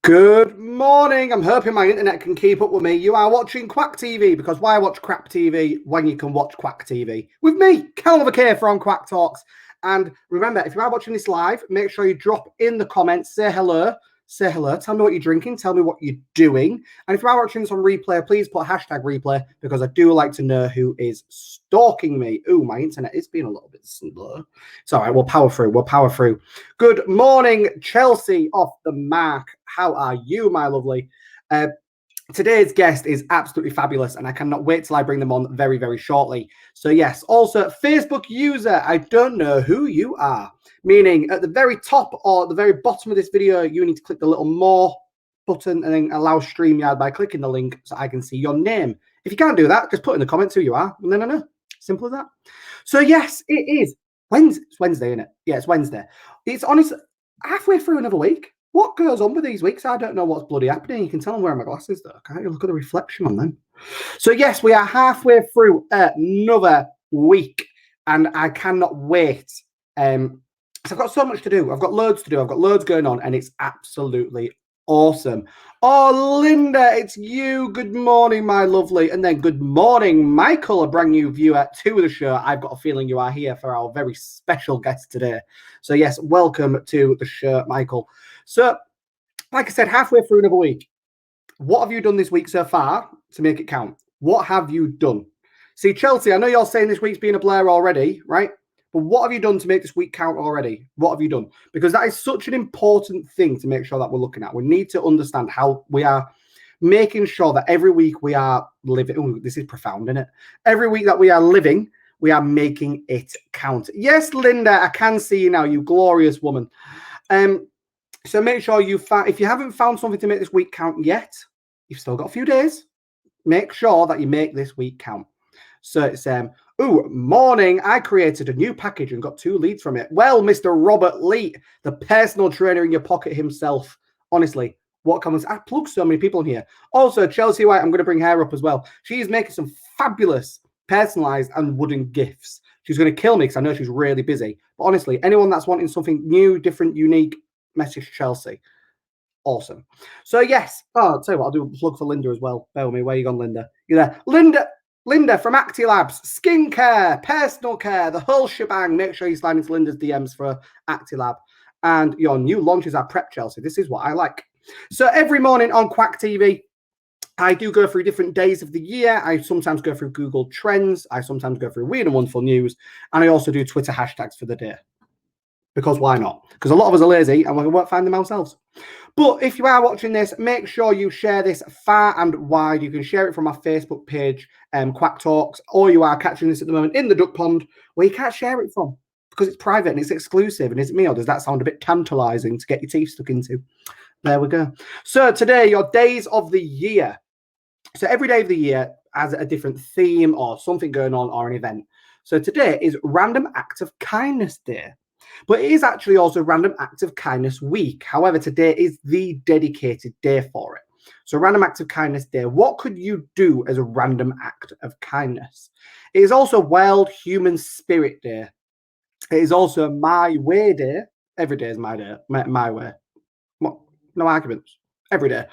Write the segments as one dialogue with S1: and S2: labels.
S1: Good morning. I'm hoping my internet can keep up with me. You are watching Kwak TV, because why watch crap TV when you can watch Kwak TV? With me, Cal K from Kwak Talks. And remember, if you are watching this live, make sure you drop in the comments, say hello, tell me what you're drinking, tell me what you're doing. And if you are watching this on replay, please put hashtag replay, because I do like to know who is stalking me. Ooh, my internet is being a little bit slow. It's all right, we'll power through. Good morning, Chelsea off the mark. How are you, my lovely? Today's guest is absolutely fabulous, and I cannot wait till I bring them on very, very shortly. So yes, also Facebook user, I don't know who you are, meaning at the very top or the very bottom of this video, you need to click the little more button and then allow StreamYard by clicking the link so I can see your name. If you can't do that, just put in the comments who you are, and then I know. Simple as that. So yes, it is Wednesday. It's Wednesday, isn't it? Yeah, it's Wednesday. It's honestly halfway through another week. What goes on with these weeks? I don't know what's bloody happening. You can tell I'm wearing my glasses, though. Can't you look at the reflection on them? So, yes, we are halfway through another week, and I cannot wait. So I've got so much to do. I've got loads to do. I've got loads going on, and it's absolutely awesome. Oh, Linda, it's you. Good morning, my lovely. And then good morning, Michael, a brand new viewer to the show. I've got a feeling you are here for our very special guest today. So, yes, welcome to the show, Michael. So, like I said, halfway through another week. What have you done this week so far to make it count? What have you done? See, Chelsea, I know you're saying this week's been a blur already, right? But what have you done to make this week count already? What have you done? Because that is such an important thing to make sure that we're looking at. We need to understand how we are making sure that every week we are living. Oh, this is profound, isn't it? Every week that we are living, we are making it count. Yes, Linda, I can see you now, you glorious woman. So make sure if you haven't found something to make this week count yet, you've still got a few days. Make sure that you make this week count. So it's morning. I created a new package and got 2 leads from it. Well, Mr. Robert Lee, the personal trainer in your pocket himself. Honestly, what comments? I plug so many people in here. Also, Chelsea White, I'm going to bring her up as well. She's making some fabulous personalized and wooden gifts. She's going to kill me because I know she's really busy. But honestly, anyone that's wanting something new, different, unique, message Chelsea. Awesome. So yes. Oh, I'll tell you what, I'll do a plug for Linda as well. Bear with me. Where you gone, Linda? You there? Linda from ActiLabs, skincare, personal care, the whole shebang. Make sure you slide into Linda's DMs for ActiLab. And your new launches are prep, Chelsea. This is what I like. So every morning on Kwak TV, I do go through different days of the year. I sometimes go through Google Trends. I sometimes go through Weird and Wonderful News. And I also do Twitter hashtags for the day. Because why not? Because a lot of us are lazy and we won't find them ourselves. But if you are watching this, make sure you share this far and wide. You can share it from our Facebook page, Kwak Talks, or you are catching this at the moment in the duck pond where you can't share it from because it's private and it's exclusive. And is it me, or does that sound a bit tantalizing to get your teeth stuck into? There we go. So today, your days of the year. So every day of the year has a different theme or something going on or an event. So today is Random Act of Kindness Day. But it is actually also Random Act of Kindness Week. However, today is the dedicated day for it. So Random Act of Kindness Day. What could you do as a random act of kindness? It is also World Human Spirit Day. It is also My Way Day. Every day is my day. My way. What? No arguments. Every day.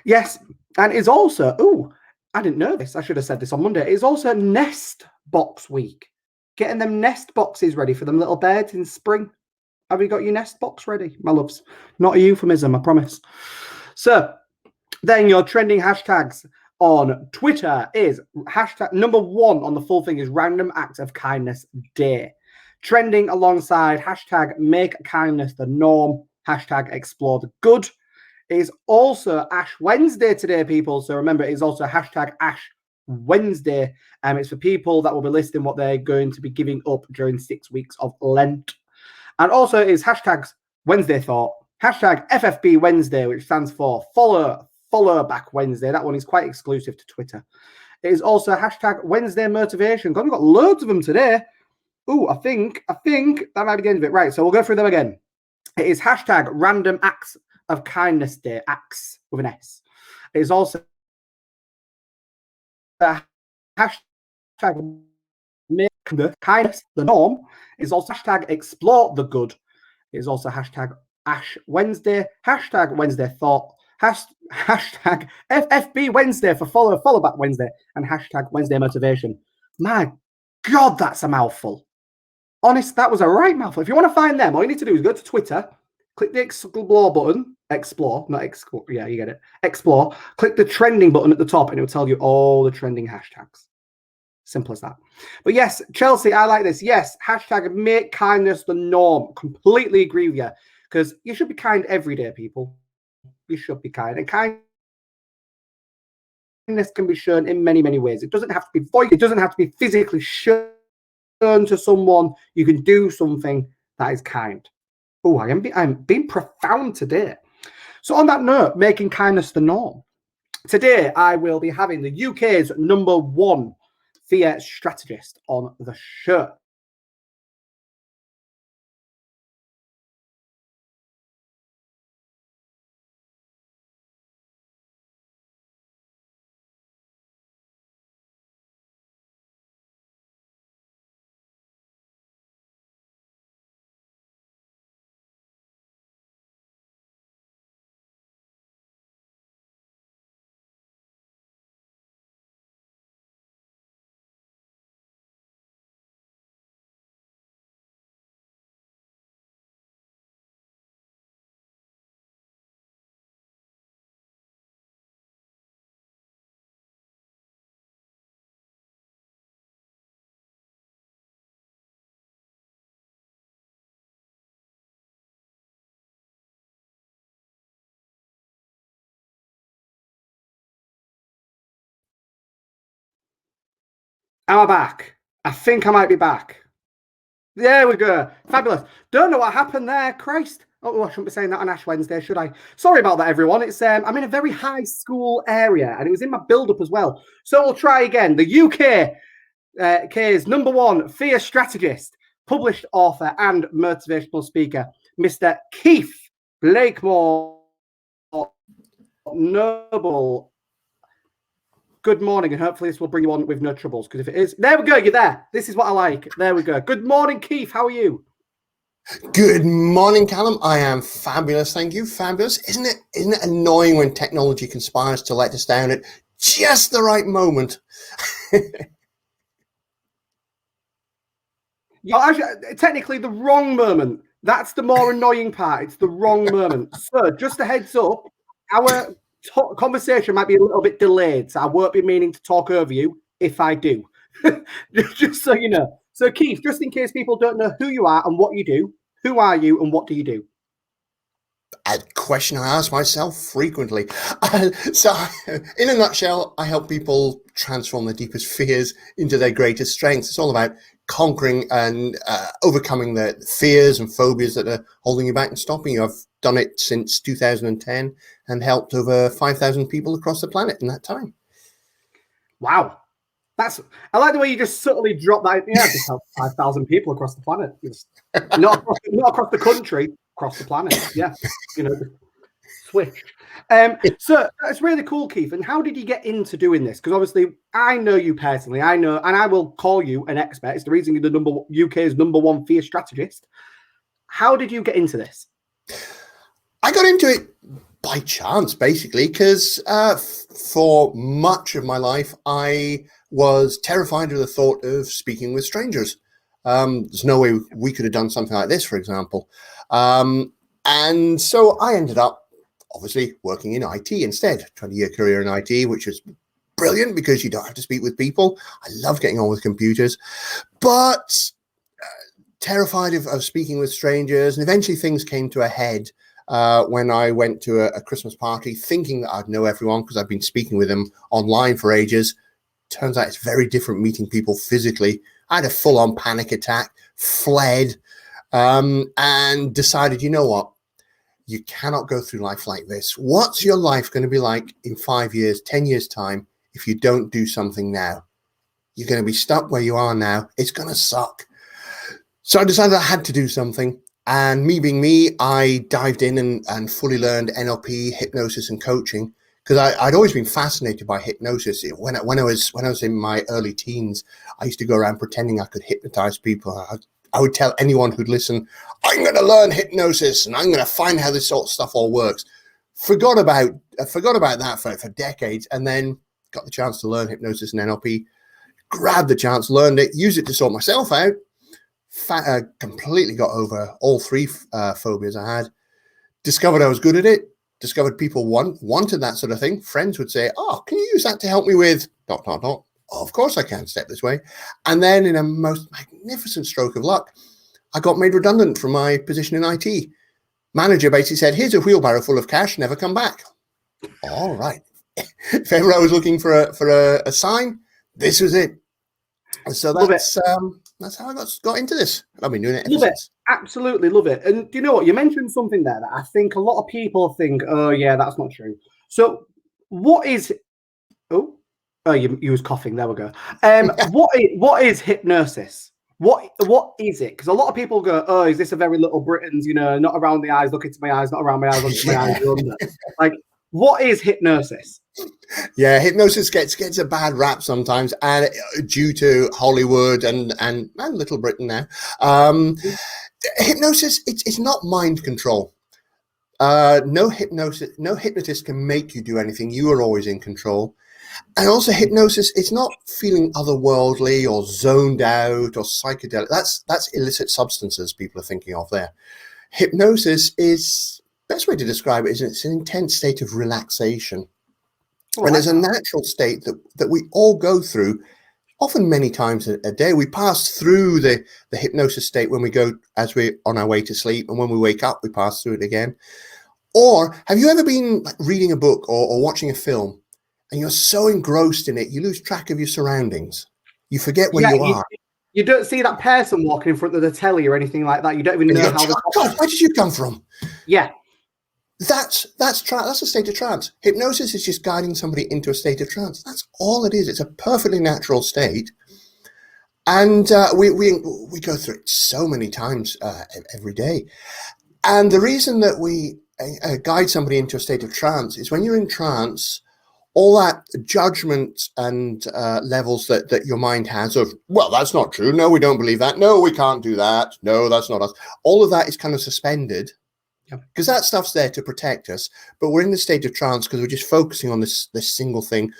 S1: Yes. And it's also, I didn't know this. I should have said this on Monday. It's also Nest Box Week. Getting them nest boxes ready for them little birds in spring. Have you got your nest box ready, my loves? Not a euphemism, I promise. So then your trending hashtags on Twitter is hashtag number 1 on the full thing is Random Act of Kindness Day. Trending alongside hashtag Make Kindness the Norm, hashtag Explore the Good. It is also Ash Wednesday today, people. So remember, it is also hashtag Ash Wednesday. It's for people that will be listing what they're going to be giving up during 6 weeks of Lent. And also it is hashtags Wednesday Thought, hashtag FFB Wednesday, which stands for Follow Back Wednesday. That one is quite exclusive to Twitter. It is also hashtag Wednesday Motivation. God, we've got loads of them today. I think that might be the end of it. Right, so we'll go through them again. It is hashtag Random Acts of Kindness Day, acts with an S. It is also hashtag Make the Kindness the Norm. Is also hashtag Explore the Good. It is also hashtag Ash Wednesday, hashtag Wednesday Thought, Hashtag FFB Wednesday for follow back Wednesday, and hashtag Wednesday motivation. My God, that's a mouthful. Honest, that was a right mouthful. If you want to find them, all you need to do is go to Twitter, click the explore button, not explore, yeah, you get it, explore, click the trending button at the top, and it will tell you all the trending hashtags. Simple as that. But yes, Chelsea, I like this. Yes, hashtag make kindness the norm. Completely agree with you, because you should be kind every day, people. You should be kind, and kindness can be shown in many, many ways. It doesn't have to be voiced. It doesn't have to be physically shown to someone. You can do something that is kind. Oh, I'm being profound today. So on that note, making kindness the norm. Today, I will be having the UK's #1 fear strategist on the show. Am I back? I think I might be back. There we go. Fabulous. Don't know what happened there. Christ. Oh, I shouldn't be saying that on Ash Wednesday, should I? Sorry about that, everyone. It's I'm in a very high school area, and it was in my build-up as well. So we'll try again. The UK's #1 fear strategist, published author, and motivational speaker, Mr. Keith Blakemore Noble. Good morning, and hopefully this will bring you on with no troubles, because if it is, there we go, you're there. This is what I like. There we go. Good morning, Keith. How are you?
S2: Good morning, Callum. I am fabulous, thank you. Fabulous. Isn't it annoying when technology conspires to let us down at just the right moment?
S1: Actually, technically the wrong moment. That's the more annoying part. It's the wrong moment. So just a heads up, our conversation might be a little bit delayed, so I won't be meaning to talk over you if I do. Just so you know. So Keith, just in case people don't know who you are and what you do, who are you and what do you do?
S2: A question I ask myself frequently. So in a nutshell, I help people transform their deepest fears into their greatest strengths. It's all about conquering and overcoming the fears and phobias that are holding you back and stopping you. I've done it since 2010 and helped over 5,000 people across the planet in that time.
S1: Wow. I like the way you just subtly drop that. Yeah, just help 5,000 people across the planet. Not across the country, across the planet. Yeah, switch. So that's really cool, Keith. And how did you get into doing this? Because obviously, I know you personally. I know, and I will call you an expert. It's the reason you're the UK's #1 fear strategist. How did you get into this?
S2: I got into it by chance, basically, because for much of my life, I was terrified of the thought of speaking with strangers. There's no way we could have done something like this, for example. And so I ended up, obviously, working in IT instead. 20-year career in IT, which is brilliant because you don't have to speak with people. I love getting on with computers, but terrified of speaking with strangers. And eventually things came to a head when I went to a Christmas party thinking that I'd know everyone because I'd been speaking with them online for ages. Turns out it's very different meeting people physically. I had a full-on panic attack, fled, and decided, you know what? You cannot go through life like this. What's your life going to be like in 5 years, 10 years time if you don't do something now? You're going to be stuck where you are now. It's going to suck. So I decided I had to do something. And me being me, I dived in and fully learned NLP, hypnosis, and coaching. Because I'd always been fascinated by hypnosis. When I was in my early teens, I used to go around pretending I could hypnotize people. I would tell anyone who'd listen, I'm going to learn hypnosis and I'm going to find how this sort of stuff all works. forgot about that for decades, and then got the chance to learn hypnosis and NLP. Grabbed the chance, learned it, used it to sort myself out. Completely got over all three phobias I had. Discovered I was good at it. Discovered people wanted that sort of thing. Friends would say, "Oh, can you use that to help me with dot, dot, dot?" Oh, of course I can. Step this way. And then in a most magnificent stroke of luck, I got made redundant from my position in IT. Manager basically said, "Here's a wheelbarrow full of cash, never come back." All right. If ever I was looking for a sign, this was it. And so that's how I got into this. I've been doing it ever since.
S1: Absolutely love it. And do you know what? You mentioned something there that I think a lot of people think, oh yeah, that's not true. So what is you was coughing, there we go. What is hypnosis? What is it? Because a lot of people go, oh, is this a very little Britons, not around the eyes, look into my eyes, not around my eyes, look into my eyes, you're under. Like, what is hypnosis?
S2: Yeah, hypnosis gets a bad rap sometimes, and due to Hollywood and Little Britain now. Hypnosis, it's not mind control. No hypnotist can make you do anything. You are always in control. And also hypnosis, it's not feeling otherworldly or zoned out or psychedelic. That's illicit substances people are thinking of there. Hypnosis is, best way to describe it is it's an intense state of relaxation. And there's a natural state that we all go through, often many times a day. We pass through the hypnosis state when we go, as we're on our way to sleep, and when we wake up, we pass through it again. Or have you ever been reading a book or watching a film, and you're so engrossed in it, you lose track of your surroundings. You forget where you are.
S1: You don't see that person walking in front of the telly or anything like that. You don't even know how.
S2: God, where did you come from?
S1: Yeah.
S2: That's a state of trance. Hypnosis is just guiding somebody into a state of trance. That's all it is. It's a perfectly natural state, and we go through it so many times every day. And the reason that we guide somebody into a state of trance is when you're in trance, all that judgment and levels that your mind has of, well, that's not true. No, we don't believe that. No, we can't do that. No, that's not us. All of that is kind of suspended. Because that stuff's there to protect us, but we're in the state of trance because we're just focusing on this single thing.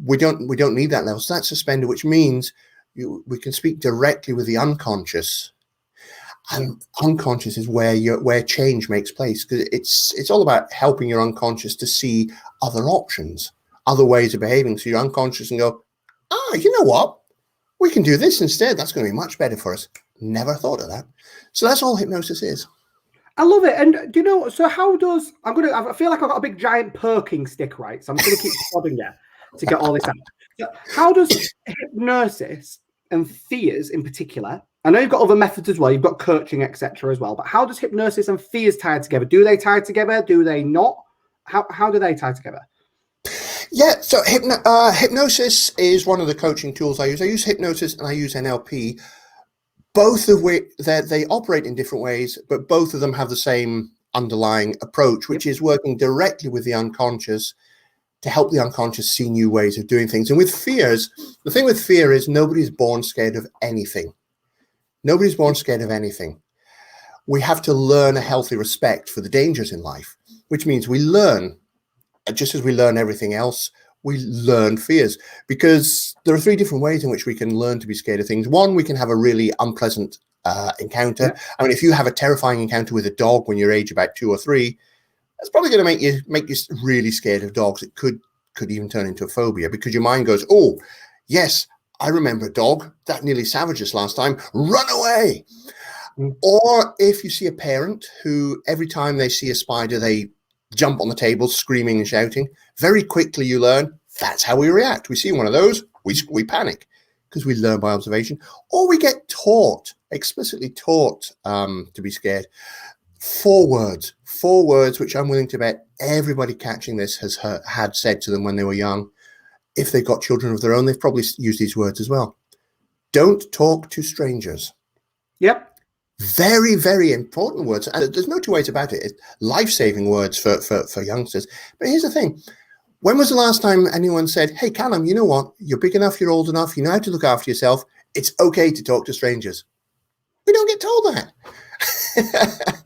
S2: We don't need that level. So that's suspended, which means we can speak directly with the unconscious, and unconscious is where change makes place, because it's all about helping your unconscious to see other options, other ways of behaving. So your unconscious can go, you know what? We can do this instead. That's going to be much better for us. Never thought of that. So that's all hypnosis is.
S1: I love it. And do you know, so how does, I feel like I've got a big giant perking stick, right? So I'm going to keep prodding there to get all this out. So how does hypnosis and fears in particular, I know you've got other methods as well, you've got coaching, etc. as well, but how does hypnosis and fears tie together? Do they tie together? Do they not? How do they tie together?
S2: Yeah, so hypnosis is one of the coaching tools I use. I use hypnosis and I use NLP. Both of which they operate in different ways, but both of them have the same underlying approach, which is working directly with the unconscious to help the unconscious see new ways of doing things. And with fears, the thing with fear is nobody's born scared of anything. Nobody's born scared of anything. We have to learn a healthy respect for the dangers in life, which means we learn, just as we learn everything else, we learn fears, because there are three different ways in which we can learn to be scared of things. One, we can have a really unpleasant encounter. Yeah. I mean, if you have a terrifying encounter with a dog when you're age about 2 or 3, that's probably going to make you really scared of dogs. It could even turn into a phobia, because your mind goes, oh, yes, I remember a dog that nearly savaged us last time. Run away. Mm. Or if you see a parent who every time they see a spider, they jump on the table screaming and shouting, very quickly you learn that's how we react. We see one of those, we panic, because we learn by observation. Or we get explicitly taught to be scared. 4 words which I'm willing to bet everybody catching this has had said to them when they were young. If they've got children of their own, they've probably used these words as well. Don't talk to strangers. Yep. Very, very important words. And there's no two ways about it. It's life-saving words for youngsters. But here's the thing. When was the last time anyone said, hey, Callum, you know what? You're big enough, you're old enough, you know how to look after yourself. It's okay to talk to strangers. We don't get told that.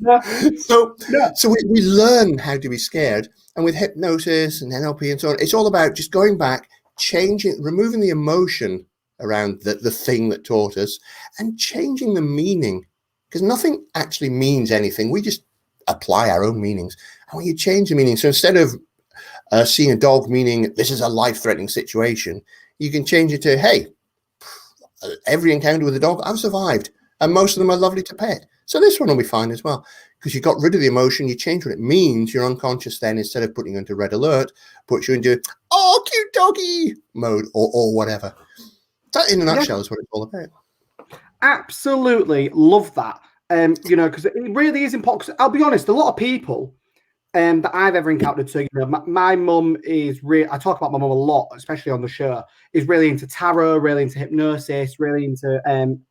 S1: No,
S2: so
S1: no.
S2: we learn how to be scared, and with hypnosis and NLP and so on, it's all about just going back, changing, removing the emotion around the thing that taught us, and changing the meaning, because nothing actually means anything. We just apply our own meanings, and when you change the meaning, so instead of seeing a dog meaning this is a life-threatening situation, you can change it to, hey, every encounter with a dog I've survived, and most of them are lovely to pet. So this one will be fine as well, because you got rid of the emotion, you change what it means. Your unconscious then, instead of putting you into red alert, puts you into, oh, cute doggy mode, or whatever. That, in a nutshell, is what it's all about.
S1: Absolutely love that. You know, because it really is important. 'Cause I'll be honest, a lot of people that I've ever encountered. So, you know, my mum is I talk about my mum a lot, especially on the show. Is really into tarot, really into hypnosis, really into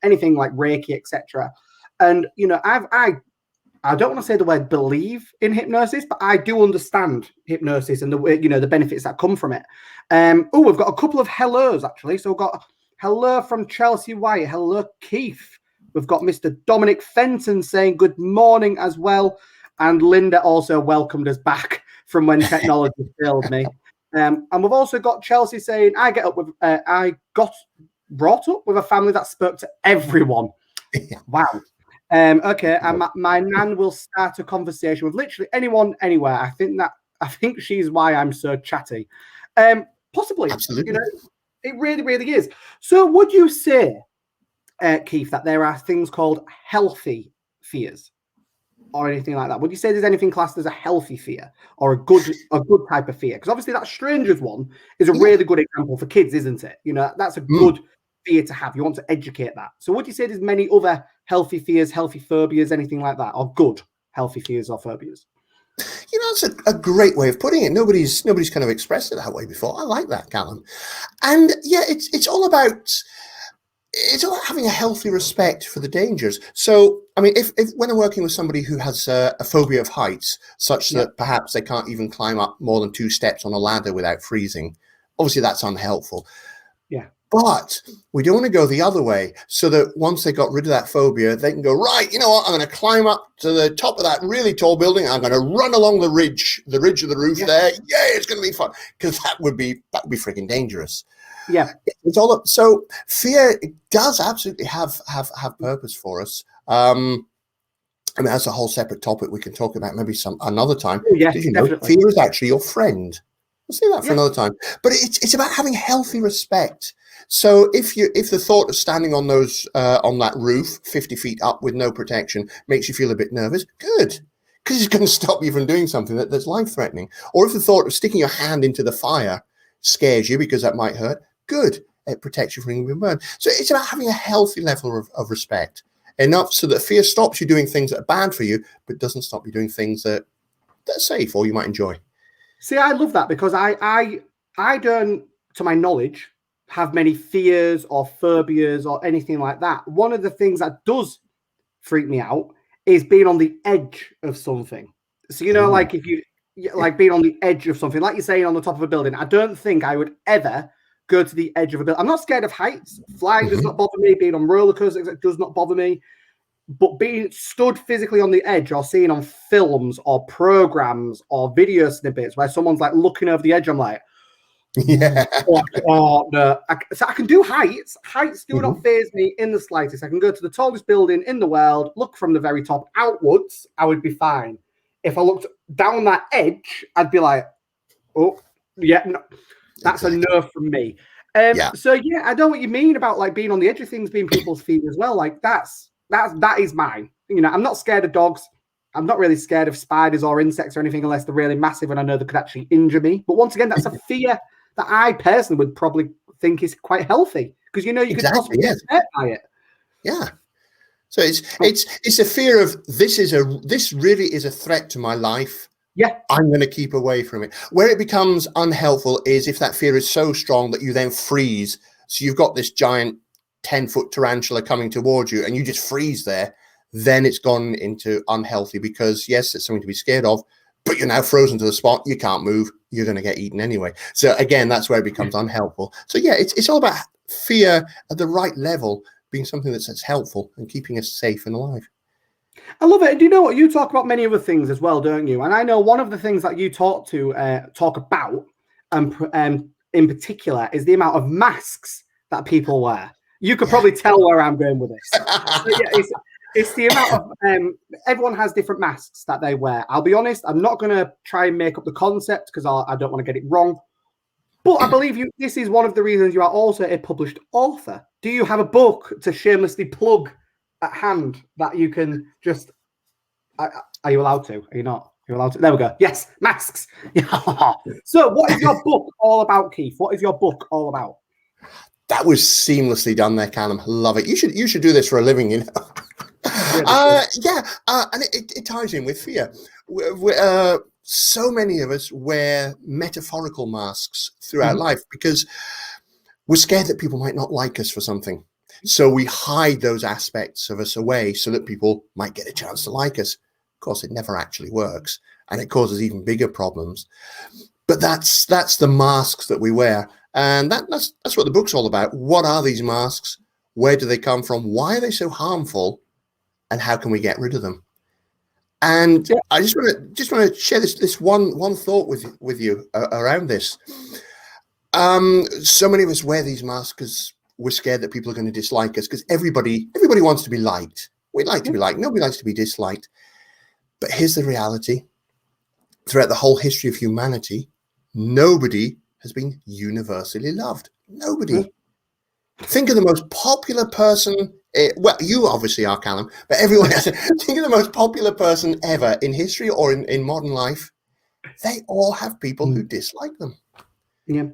S1: anything like Reiki, etc. And you know, I don't want to say the word believe in hypnosis, but I do understand hypnosis and the way, you know, the benefits that come from it. Oh, we've got a couple of hellos actually. So we've got hello from Chelsea White. Hello, Keith. We've got Mr. Dominic Fenton saying good morning as well. And Linda also welcomed us back from when technology failed me. And we've also got Chelsea saying, I got brought up with a family that spoke to everyone. Wow. Okay, and my nan will start a conversation with literally anyone, anywhere. I think she's why I'm so chatty. Possibly,
S2: Absolutely.
S1: you know, it really, really is. So, would you say, Keith, that there are things called healthy fears, or anything like that? Would you say there's anything classed as a healthy fear or a good type of fear? Because obviously that strangers one is a really good example for kids, isn't it? You know, that's a good fear to have. You want to educate that. So would you say there's many other healthy fears, healthy phobias, anything like that, or good healthy fears or phobias?
S2: You know, it's a great way of putting it. Nobody's kind of expressed it that way before. I like that, Callum. And yeah, it's all about having a healthy respect for the dangers. So, I mean, if when I'm working with somebody who has a phobia of heights, such that perhaps they can't even climb up more than 2 steps on a ladder without freezing, obviously that's unhelpful.
S1: Yeah.
S2: But we don't want to go the other way, so that once they got rid of that phobia, they can go, right, you know what, I'm going to climb up to the top of that really tall building. I'm going to run along the ridge of the roof there. Yeah, it's going to be fun. Because that would be freaking dangerous.
S1: Yeah.
S2: It's all up. So fear does absolutely have purpose for us. I mean, that's a whole separate topic we can talk about maybe another time.
S1: Oh, yeah,
S2: did you know
S1: definitely.
S2: fear is actually your friend? We'll see that for another time. But it's about having healthy respect. So if the thought of standing on on that roof 50 feet up with no protection makes you feel a bit nervous, good, because it's going to stop you from doing something that's life-threatening. Or if the thought of sticking your hand into the fire scares you because that might hurt, good, it protects you from being burned. So it's about having a healthy level of respect, enough so that fear stops you doing things that are bad for you, but doesn't stop you doing things that are safe or you might enjoy.
S1: See, I love that, because I don't, to my knowledge, have many fears or phobias or anything like that. One of the things that does freak me out is being on the edge of something. So, you know, like if you like being on the edge of something, like you're saying on the top of a building, I don't think I would ever go to the edge of a building. I'm not scared of heights. Flying does not bother me. Being on roller coasters does not bother me. But being stood physically on the edge, or seeing on films or programs or video snippets where someone's like looking over the edge, I'm like,
S2: yeah.
S1: Oh no. So I can do heights. Heights do not faze me in the slightest. I can go to the tallest building in the world, look from the very top outwards, I would be fine. If I looked down that edge, I'd be like, oh, yeah, no, that's a no from me. So yeah, I know what you mean about like being on the edge of things being people's feet as well. Like that is mine. You know, I'm not scared of dogs. I'm not really scared of spiders or insects or anything unless they're really massive and I know they could actually injure me. But once again, that's a fear that I personally would probably think is quite healthy, because you know you could possibly get hurt by it.
S2: Yeah. So it's a fear of this really is a threat to my life.
S1: Yeah.
S2: I'm going to keep away from it. Where it becomes unhelpful is if that fear is so strong that you then freeze. So you've got this giant 10-foot tarantula coming towards you and you just freeze there. Then it's gone into unhealthy, because yes, it's something to be scared of, but you're now frozen to the spot. You can't move. You're going to get eaten anyway. So again, that's where it becomes unhelpful. So yeah, it's all about fear at the right level being something that's helpful and keeping us safe and alive.
S1: I love it. And do you know what? You talk about many other things as well, don't you? And I know one of the things that you talk about, in particular, is the amount of masks that people wear. You could probably tell where I'm going with this. So, yeah, it's the amount of everyone has different masks that they wear. I'll be honest, I'm not going to try and make up the concept because I don't want to get it wrong. But I believe you. This is one of the reasons you are also a published author. Do you have a book to shamelessly plug at hand that you can just? Are you allowed to? Are you not? You're allowed to. There we go. Yes, masks. So, what is your book all about, Keith? What is your book all about?
S2: That was seamlessly done there, Callum. Love it. You should do this for a living, you know. And it ties in with fear. So many of us wear metaphorical masks throughout life because we're scared that people might not like us for something. So we hide those aspects of us away so that people might get a chance to like us. Of course, it never actually works, and it causes even bigger problems. But that's the masks that we wear. And that's what the book's all about. What are these masks? Where do they come from? Why are they so harmful? And how can we get rid of them? And I just want to share this one thought with you around this. So many of us wear these masks because we're scared that people are going to dislike us. Because everybody wants to be liked. We'd like to be liked. Nobody likes to be disliked. But here's the reality: throughout the whole history of humanity, nobody has been universally loved. Nobody. Think of the most popular person. Well, you obviously are, Callum, but everyone else. Think of the most popular person ever in history or in modern life. They all have people who dislike them.
S1: Yeah.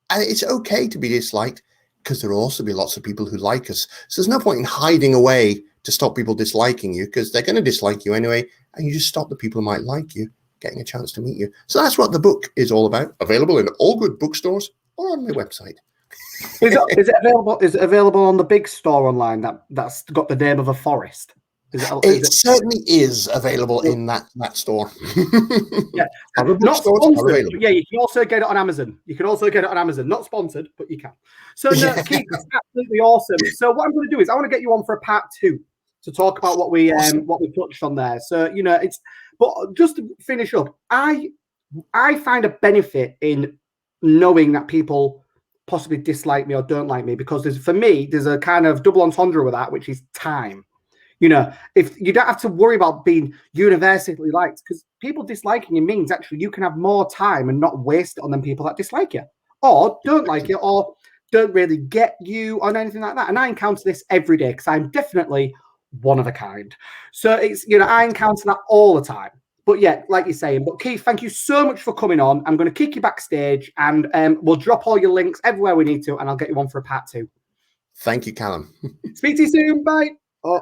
S2: And it's okay to be disliked because there will also be lots of people who like us. So there's no point in hiding away to stop people disliking you because they're going to dislike you anyway. And you just stop the people who might like you getting a chance to meet you. So that's what the book is all about. Available in all good bookstores or on my website.
S1: Is it available? Is it available on the big store online that's got the name of a forest?
S2: It certainly is available in that store.
S1: Yeah, not sponsored. Yeah, you can also get it on Amazon. Not sponsored, but you can. So no, Keith, it's absolutely awesome. So what I'm going to do is I want to get you on for a part 2 to talk about what we touched on there. So but just to finish up, I find a benefit in knowing that people possibly dislike me or don't like me because there's a kind of double entendre with that, which is time. If you don't have to worry about being universally liked, because people disliking you means actually you can have more time and not waste it on them people that dislike you or don't like you or don't really get you or anything like that. And I encounter this every day because I'm definitely one of a kind. So it's, I encounter that all the time. But yeah, like you're saying, but Keith, thank you so much for coming on. I'm going to kick you backstage and we'll drop all your links everywhere we need to, and I'll get you on for a part 2.
S2: Thank you, Callum.
S1: Speak to you soon. Bye. I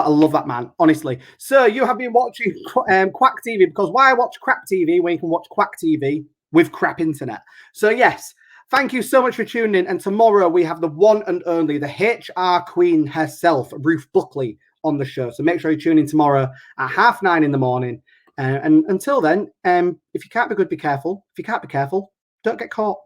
S1: love that, man. Honestly. So you have been watching Kwak TV because why watch crap TV when you can watch Kwak TV with crap internet? So yes, thank you so much for tuning in. And tomorrow we have the one and only, the HR queen herself, Ruth Buckley, on the show. So make sure you tune in tomorrow at 9:30 in the morning. And until then, if you can't be good, be careful. If you can't be careful, don't get caught.